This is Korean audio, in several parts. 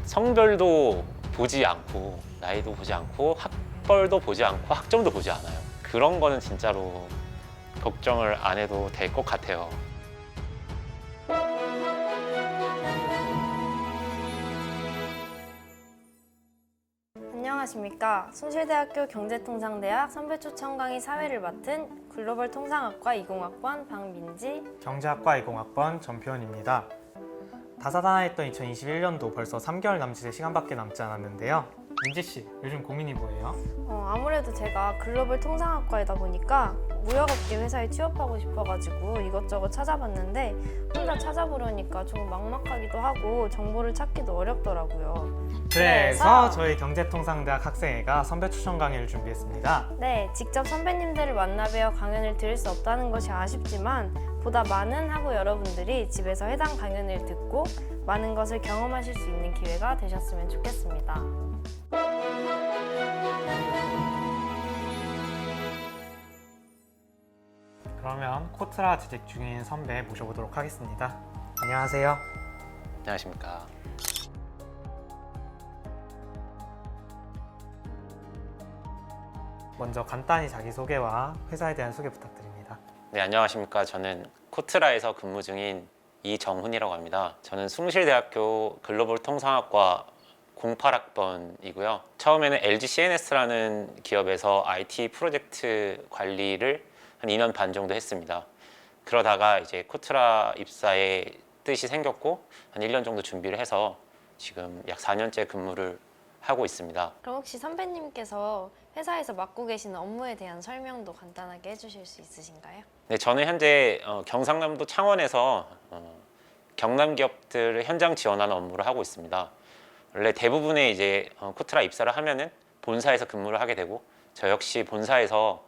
성별도 보지 않고 나이도 보지 않고 학벌도 보지 않고 학점도 보지 않아요. 그런 거는 진짜로 걱정을 안 해도 될 것 같아요. 안녕하십니까. 숭실대학교 경제통상대학 선배초청 강의 사회를 맡은 글로벌 통상학과 20학번 박민지. 경제학과 20학번 전표원입니다. 다사다난했던 2021년도 벌써 3개월 남짓의 시간밖에 남지 않았는데요. 민지 씨, 요즘 고민이 뭐예요? 아무래도 제가 글로벌 통상학과이다 보니까 무역업계 회사에 취업하고 싶어가지고 이것저것 찾아봤는데 혼자 찾아보려니까 좀 막막하기도 하고 정보를 찾기도 어렵더라고요. 그래서 저희 경제통상대학 학생회가 선배 추천 강의를 준비했습니다. 네, 직접 선배님들을 만나뵈어 강연을 들을 수 없다는 것이 아쉽지만 보다 많은 학우 여러분들이 집에서 해당 강연을 듣고 많은 것을 경험하실 수 있는 기회가 되셨으면 좋겠습니다. 그러면 코트라 재직 중인 선배 모셔보도록 하겠습니다. 안녕하세요. 안녕하십니까. 먼저 간단히 자기소개와 회사에 대한 소개 부탁드립니다. 네, 안녕하십니까. 저는 코트라에서 근무 중인 이정훈이라고 합니다. 저는 숭실대학교 글로벌 통상학과 08학번이고요. 처음에는 LG CNS라는 기업에서 IT 프로젝트 관리를 한 2년 반 정도 했습니다. 그러다가 이제 코트라 입사에 뜻이 생겼고 한 1년 정도 준비를 해서 지금 약 4년째 근무를 하고 있습니다. 그럼 혹시 선배님께서 회사에서 맡고 계시는 업무에 대한 설명도 간단하게 해주실 수 있으신가요? 네, 저는 현재 경상남도 창원에서 경남 기업들을 현장 지원하는 업무를 하고 있습니다. 원래 대부분의 이제 코트라 입사를 하면은 본사에서 근무를 하게 되고 저 역시 본사에서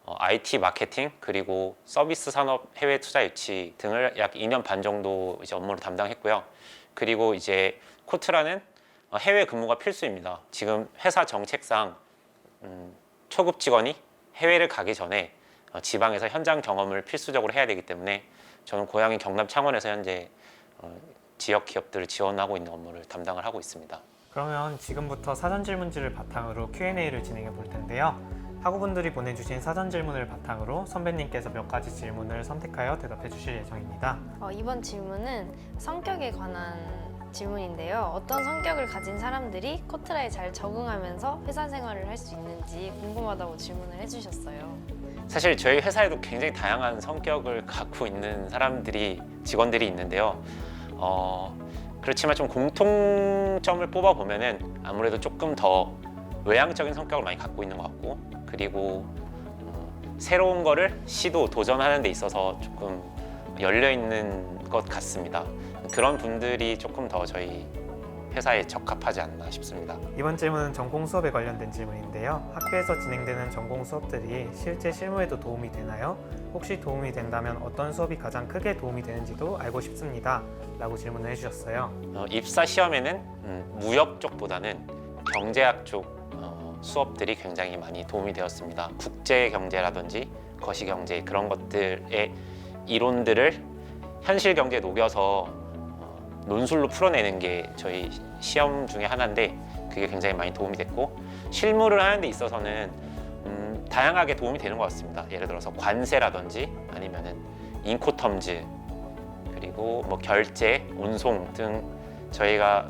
IT 마케팅 그리고 서비스 산업 해외 투자 유치 등을 약 2년 반 정도 이제 업무를 담당했고요. 그리고 이제 코트라는 해외 근무가 필수입니다. 지금 회사 정책상 초급 직원이 해외를 가기 전에 지방에서 현장 경험을 필수적으로 해야 되기 때문에 저는 고향인 경남 창원에서 현재 지역 기업들을 지원하고 있는 업무를 담당을 하고 있습니다. 그러면 지금부터 사전 질문지를 바탕으로 Q&A를 진행해 볼 텐데요. 학우분들이 보내주신 사전 질문을 바탕으로 선배님께서 몇 가지 질문을 선택하여 대답해 주실 예정입니다. 이번 질문은 성격에 관한 질문인데요. 어떤 성격을 가진 사람들이 코트라에 잘 적응하면서 회사 생활을 할 수 있는지 궁금하다고 질문을 해주셨어요. 사실 저희 회사에도 굉장히 다양한 성격을 갖고 있는 직원들이 있는데요. 그렇지만 좀 공통점을 뽑아 보면은 아무래도 조금 더 외향적인 성격을 많이 갖고 있는 것 같고, 그리고 새로운 거를 도전하는 데 있어서 조금 열려 있는 것 같습니다. 그런 분들이 조금 더 저희 회사에 적합하지 않나 싶습니다. 이번 질문은 전공 수업에 관련된 질문인데요. 학교에서 진행되는 전공 수업들이 실제 실무에도 도움이 되나요? 혹시 도움이 된다면 어떤 수업이 가장 크게 도움이 되는지도 알고 싶습니다. 라고 질문을 해주셨어요. 입사 시험에는 무역 쪽보다는 경제학 쪽 수업들이 굉장히 많이 도움이 되었습니다. 국제 경제라든지 거시 경제 그런 것들의 이론들을 현실 경제에 녹여서 논술로 풀어내는 게 저희 시험 중에 하나인데 그게 굉장히 많이 도움이 됐고, 실무를 하는 데 있어서는 다양하게 도움이 되는 것 같습니다. 예를 들어서 관세라든지 아니면은 인코텀즈 그리고 뭐 결제, 운송 등 저희가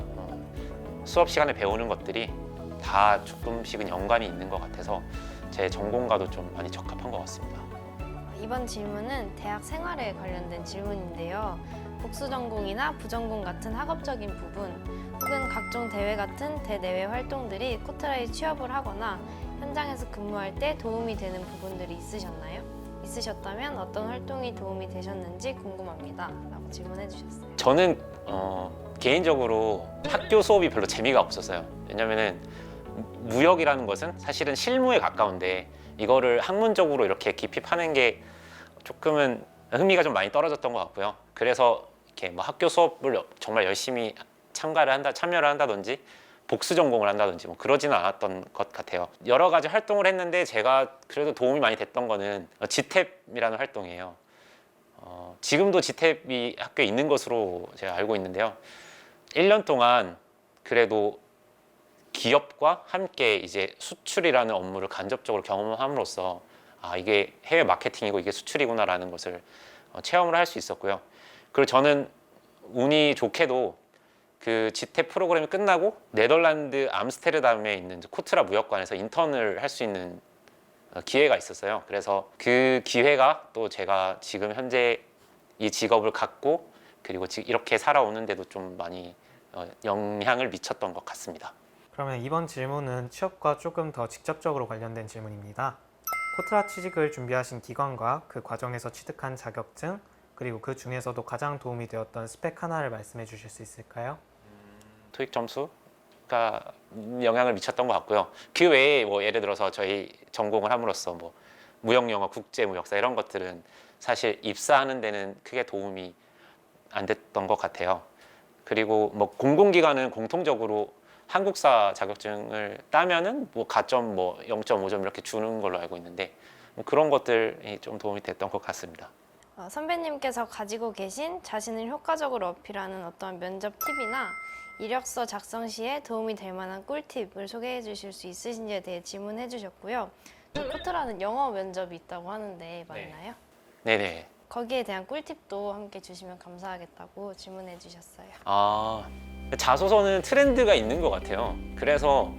수업 시간에 배우는 것들이 다 조금씩은 연관이 있는 것 같아서 제 전공과도 좀 많이 적합한 것 같습니다. 이번 질문은 대학 생활에 관련된 질문인데요. 복수 전공이나 부전공 같은 학업적인 부분 혹은 각종 대회 같은 대내외 활동들이 코트라에 취업을 하거나 현장에서 근무할 때 도움이 되는 부분들이 있으셨나요? 있으셨다면 어떤 활동이 도움이 되셨는지 궁금합니다. 라고 질문해 주셨어요. 저는 개인적으로 학교 수업이 별로 재미가 없었어요. 왜냐면은 무역이라는 것은 사실은 실무에 가까운데 이거를 학문적으로 이렇게 깊이 파는 게 조금은 흥미가 좀 많이 떨어졌던 것 같고요. 그래서 이렇게 뭐 학교 수업을 정말 열심히 참여를 한다든지 복수 전공을 한다든지 뭐 그러지는 않았던 것 같아요. 여러 가지 활동을 했는데 제가 그래도 도움이 많이 됐던 거는 GTAP이라는 활동이에요. 지금도 GTAP이 학교에 있는 것으로 제가 알고 있는데요. 1년 동안 그래도 기업과 함께 이제 수출이라는 업무를 간접적으로 경험함으로써 아 이게 해외 마케팅이고 이게 수출이구나라는 것을 체험을 할 수 있었고요. 그리고 저는 운이 좋게도 그 지태 프로그램이 끝나고 네덜란드 암스테르담에 있는 코트라 무역관에서 인턴을 할 수 있는 기회가 있었어요. 그래서 그 기회가 또 제가 지금 현재 이 직업을 갖고 그리고 이렇게 살아오는데도 좀 많이 영향을 미쳤던 것 같습니다. 그러면 이번 질문은 취업과 조금 더 직접적으로 관련된 질문입니다. 코트라 취직을 준비하신 기관과 그 과정에서 취득한 자격증, 그리고 그 중에서도 가장 도움이 되었던 스펙 하나를 말씀해 주실 수 있을까요? 토익 점수가 영향을 미쳤던 것 같고요. 그 외에 뭐 예를 들어서 저희 전공을 함으로써 뭐 무역영어, 국제무역사 이런 것들은 사실 입사하는 데는 크게 도움이 안 됐던 것 같아요. 그리고 뭐 공공기관은 공통적으로 한국사 자격증을 따면은 뭐 가점 뭐 0.5점 이렇게 주는 걸로 알고 있는데 뭐 그런 것들이 좀 도움이 됐던 것 같습니다. 선배님께서 가지고 계신 자신을 효과적으로 어필하는 어떤 면접 팁이나 이력서 작성 시에 도움이 될 만한 꿀팁을 소개해 주실 수 있으신지에 대해 질문해 주셨고요. 코트라는 영어 면접이 있다고 하는데 맞나요? 네네. 거기에 대한 꿀팁도 함께 주시면 감사하겠다고 질문해 주셨어요. 자소서는 트렌드가 있는 것 같아요. 그래서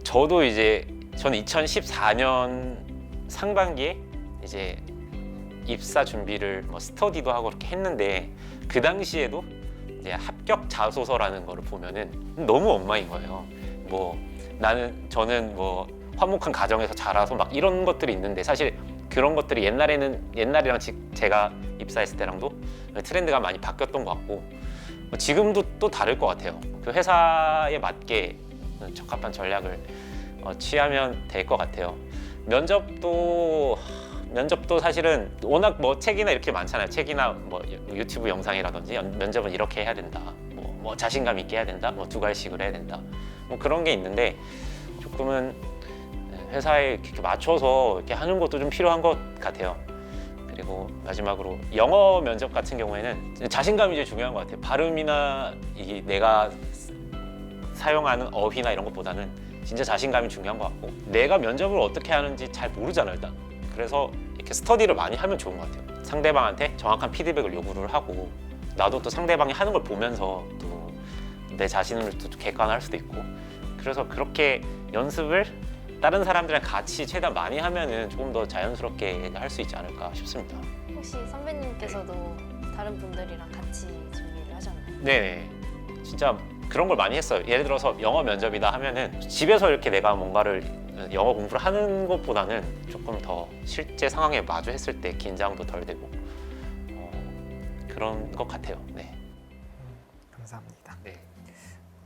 저도 이제 저는 2014년 상반기에 이제 입사 준비를 뭐 스터디도 하고 그렇게 했는데 그 당시에도 이제 합격 자소서라는 거를 보면은 너무 엉망인 거예요. 뭐 저는 뭐 화목한 가정에서 자라서 막 이런 것들이 있는데 사실 그런 것들이 옛날이랑 제가 입사했을 때랑도 트렌드가 많이 바뀌었던 것 같고 지금도 또 다를 것 같아요. 그 회사에 맞게 적합한 전략을 취하면 될 것 같아요. 면접도 사실은 워낙 뭐 책이나 이렇게 많잖아요. 책이나 뭐 유튜브 영상이라든지 면접은 이렇게 해야 된다. 뭐 자신감 있게 해야 된다. 뭐 두 갈식으로 해야 된다. 뭐 그런 게 있는데 조금은 회사에 이렇게 맞춰서 이렇게 하는 것도 좀 필요한 것 같아요. 그리고 마지막으로 영어 면접 같은 경우에는 자신감이 제일 중요한 것 같아요. 발음이나 이게 내가 사용하는 어휘나 이런 것보다는 진짜 자신감이 중요한 것 같고 내가 면접을 어떻게 하는지 잘 모르잖아요 일단. 그래서 이렇게 스터디를 많이 하면 좋은 것 같아요. 상대방한테 정확한 피드백을 요구를 하고 나도 또 상대방이 하는 걸 보면서 또 내 자신을 또 객관화할 수도 있고 그래서 그렇게 연습을 다른 사람들이랑 같이 최대한 많이 하면은 조금 더 자연스럽게 할 수 있지 않을까 싶습니다. 혹시 선배님께서도 다른 분들이랑 같이 준비를 하셨나요? 네, 진짜 그런 걸 많이 했어요. 예를 들어서 영어 면접이다 하면은 집에서 이렇게 내가 뭔가를 영어 공부를 하는 것보다는 조금 더 실제 상황에 마주했을 때 긴장도 덜 되고 그런 것 같아요. 네. 감사합니다. 네.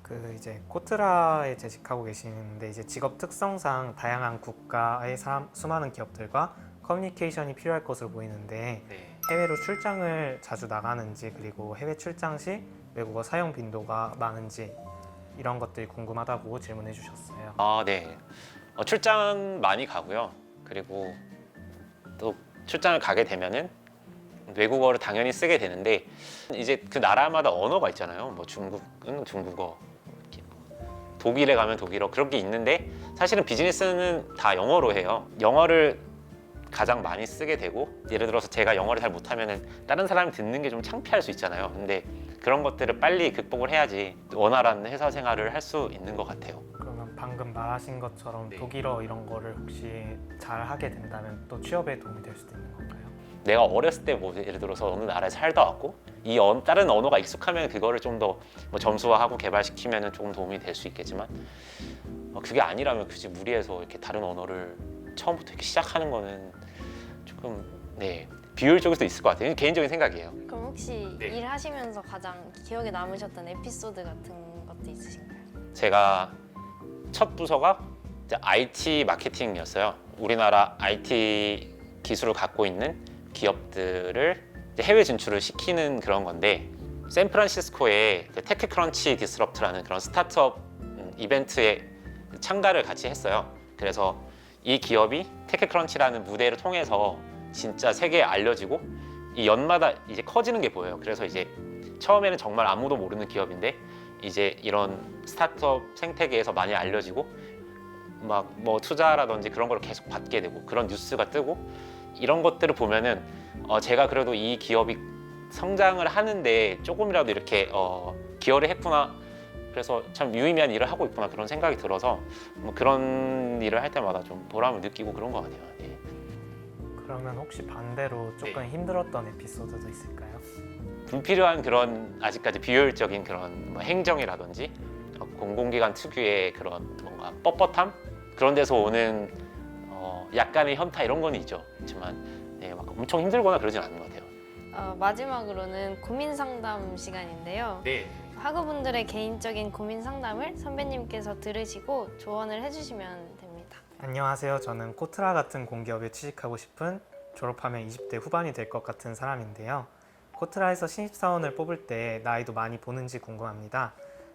그 이제 코트라에 재직하고 계시는데 이제 직업 특성상 다양한 국가의 수많은 기업들과 커뮤니케이션이 필요할 것으로 보이는데 네. 해외로 출장을 자주 나가는지 그리고 해외 출장 시 외국어 사용 빈도가 많은지 이런 것들이 궁금하다고 질문해 주셨어요. 네. 출장 많이 가고요. 그리고 또 출장을 가게 되면은 외국어를 당연히 쓰게 되는데 이제 그 나라마다 언어가 있잖아요. 뭐 중국은 중국어, 독일에 가면 독일어 그런 게 있는데 사실은 비즈니스는 다 영어로 해요. 영어를 가장 많이 쓰게 되고 예를 들어서 제가 영어를 잘 못하면은 다른 사람이 듣는 게 좀 창피할 수 있잖아요. 근데 그런 것들을 빨리 극복을 해야지 원활한 회사 생활을 할 수 있는 것 같아요. 그러면 방금 말하신 것처럼 네. 독일어 이런 거를 혹시 잘 하게 된다면 또 취업에 도움이 될 수도 있는 건가요? 내가 어렸을 때 뭐 예를 들어서 어느 나라에 살다 왔고 다른 언어가 익숙하면 그거를 좀 더 뭐 점수화하고 개발시키면 조금 도움이 될 수 있겠지만 그게 아니라면 굳이 무리해서 이렇게 다른 언어를 처음부터 이렇게 시작하는 거는 조금 비효율적일 수도 있을 것 같아요. 개인적인 생각이에요. 그럼 혹시 네. 일하시면서 가장 기억에 남으셨던 에피소드 같은 것도 있으신가요? 제가 첫 부서가 이제 IT 마케팅이었어요. 우리나라 IT 기술을 갖고 있는 기업들을 이제 해외 진출을 시키는 그런 건데 샌프란시스코에 테크크런치 디스럽트라는 그런 스타트업 이벤트에 참가를 같이 했어요. 그래서 이 기업이 테크크런치라는 무대를 통해서 진짜 세계에 알려지고 이 연마다 이제 커지는 게 보여요. 그래서 이제 처음에는 정말 아무도 모르는 기업인데 이제 이런 스타트업 생태계에서 많이 알려지고 막 뭐 투자라든지 그런 걸 계속 받게 되고 그런 뉴스가 뜨고 이런 것들을 보면은 제가 그래도 이 기업이 성장을 하는데 조금이라도 이렇게 기여를 했구나. 그래서 참 유의미한 일을 하고 있구나 그런 생각이 들어서 뭐 그런 일을 할 때마다 좀 보람을 느끼고 그런 것 같아요. 예. 그러면 혹시 반대로 조금 힘들었던 에피소드도 있을까요? 불필요한 그런 아직까지 비효율적인 그런 뭐 행정이라든지 공공기관 특유의 그런 뭔가 뻣뻣함 그런 데서 오는 약간의 현타 이런 건 있죠. 그렇지만 예, 막 엄청 힘들거나 그러진 않는 것 같아요. 마지막으로는 고민 상담 시간인데요. 네. 학우분들의 개인적인 고민 상담을 선배님께서 들으시고 조언을 해주시면 됩니다. 안녕하세요. 저는 코트라 같은 공기업에 취직하고 싶은 졸업하면 20대 후반이 될 것 같은 사람인데요. 코트라에서 신입사원을 뽑을 때 나이도 많이 보는지 궁금합니다.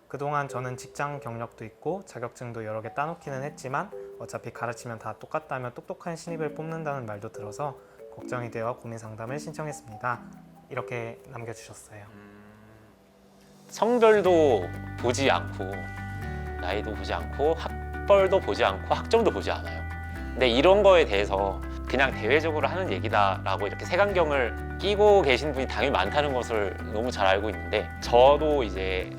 그동안 저는 직장 경력도 있고 자격증도 여러 개 따놓기는 했지만 어차피 가르치면 다 똑같다며 똑똑한 신입을 뽑는다는 말도 들어서 걱정이 되어 고민 상담을 신청했습니다. 이렇게 남겨주셨어요. 성별도 보지 않고 나이도 보지 않고 학벌도 보지 않고 학점도 보지 않아요. 근데 이런 거에 대해서 그냥 대외적으로 하는 얘기다라고 이렇게 색안경을 끼고 계신 분이 당연히 많다는 것을 너무 잘 알고 있는데 저도 이제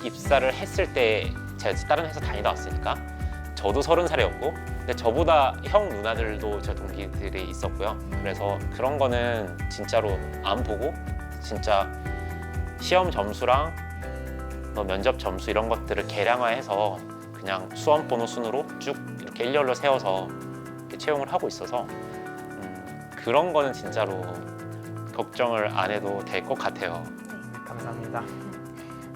입사를 했을 때 제가 다른 회사 다니다 왔으니까 저도 30살이었고 근데 저보다 형 누나들도 저 동기들이 있었고요. 그래서 그런 거는 진짜로 안 보고 진짜 시험 점수랑 뭐 면접 점수 이런 것들을 계량화해서 그냥 수험 번호 순으로 쭉 이렇게 일렬로 세워서 이렇게 채용을 하고 있어서 그런 거는 진짜로 걱정을 안 해도 될 것 같아요. 감사합니다.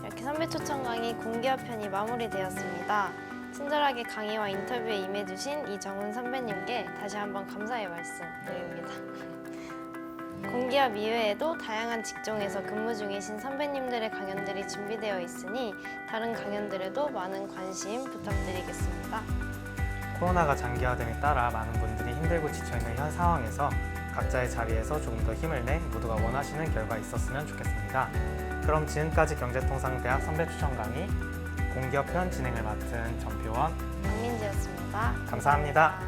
이렇게 선배 초청 강의 공기업 편이 마무리되었습니다. 친절하게 강의와 인터뷰에 임해주신 이정훈 선배님께 다시 한번 감사의 말씀드립니다. 공기업 이외에도 다양한 직종에서 근무 중이신 선배님들의 강연들이 준비되어 있으니 다른 강연들에도 많은 관심 부탁드리겠습니다. 코로나가 장기화됨에 따라 많은 분들이 힘들고 지쳐있는 현 상황에서 각자의 자리에서 조금 더 힘을 내 모두가 원하시는 결과 있었으면 좋겠습니다. 그럼 지금까지 경제통상대학 선배 추천 강의 공기업 편 진행을 맡은 전표원 박민지였습니다. 감사합니다.